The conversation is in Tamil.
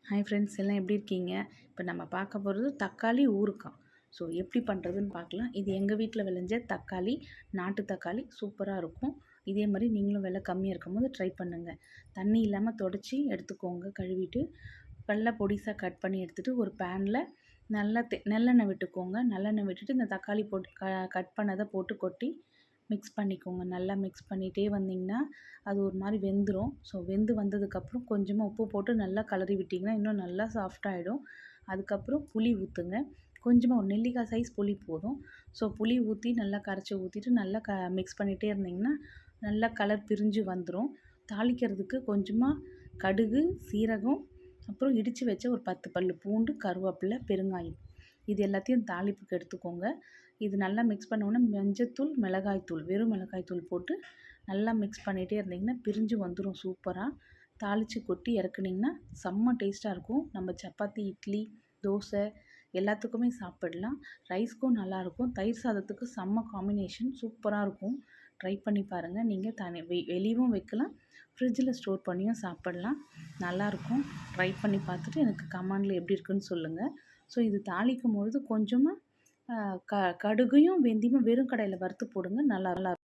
ஹாய் ஃப்ரெண்ட்ஸ், எல்லாம் எப்படி இருக்கீங்க? இப்போ நம்ம பார்க்க போகிறது தக்காளி ஊறுகாய். ஸோ எப்படி பண்ணுறதுன்னு பார்க்கலாம். இது எங்கள் வீட்டில் விளைஞ்ச தக்காளி, நாட்டு தக்காளி சூப்பராக இருக்கும். இதே மாதிரி நீங்களும் விலை கம்மியாக இருக்கும்போது ட்ரை பண்ணுங்கள். தண்ணி இல்லாமல் தொடச்சி எடுத்துக்கோங்க. கழுவிட்டு நல்லா பொடிசாக கட் பண்ணி எடுத்துகிட்டு ஒரு பேனில் நல்லா நல்லெண்ணெய் விட்டுக்கோங்க. நல்லெண்ணெய் விட்டுட்டு இந்த தக்காளி போட்டு கட் பண்ணதை போட்டு கொட்டி மிக்ஸ் பண்ணிக்கோங்க. நல்லா மிக்ஸ் பண்ணிகிட்டே வந்திங்கன்னா அது ஒரு மாதிரி வெந்துடும். ஸோ வெந்து வந்ததுக்கப்புறம் கொஞ்சமாக உப்பு போட்டு நல்லா கலரி விட்டிங்கன்னா இன்னும் நல்லா சாஃப்டாகிடும். அதுக்கப்புறம் புளி ஊற்றுங்க. கொஞ்சமாக ஒரு நெல்லிக்காய் சைஸ் புளி போதும். ஸோ புளி ஊற்றி நல்லா கரைச்சி ஊற்றிட்டு நல்லா மிக்ஸ் பண்ணிகிட்டே இருந்திங்கன்னா நல்லா கலர் பிரிஞ்சு வந்துடும். தாளிக்கிறதுக்கு கொஞ்சமாக கடுகு, சீரகம், அப்புறம் இடித்து வச்ச ஒரு 10 பல் பூண்டு, கருவேப்பிலை, பெருங்காயம் இது எல்லாத்தையும் தாளிப்புக்கு எடுத்துக்கோங்க. இது நல்லா மிக்ஸ் பண்ணோன்னே மஞ்சத்தூள், மிளகாய்த்தூள், வெறும் மிளகாய்த்தூள் போட்டு நல்லா மிக்ஸ் பண்ணிகிட்டே இருந்திங்கன்னா பிரிஞ்சு வந்துடும் சூப்பராக. தாளித்து கொட்டி இறக்குனிங்கன்னா செம்ம டேஸ்ட்டாக இருக்கும். நம்ம சப்பாத்தி, இட்லி, தோசை எல்லாத்துக்குமே சாப்பிடலாம். ரைஸ்க்கும் நல்லாயிருக்கும். தயிர் சாதத்துக்கு செம்ம காம்பினேஷன் சூப்பராக இருக்கும். ட்ரை பண்ணி பாருங்கள். நீங்கள் வெளியவும் வைக்கலாம், ஃப்ரிட்ஜில் ஸ்டோர் பண்ணியும் சாப்பிட்லாம். நல்லாயிருக்கும். ட்ரை பண்ணி பார்த்துட்டு எனக்கு கமெண்டில் எப்படி இருக்குன்னு சொல்லுங்கள். ஸோ இது தாளிக்கும் பொழுது கொஞ்சமாக கடுகையும் வெந்தயமும் வெறும் கடாயில் வறுத்து போடுங்க. நல்லா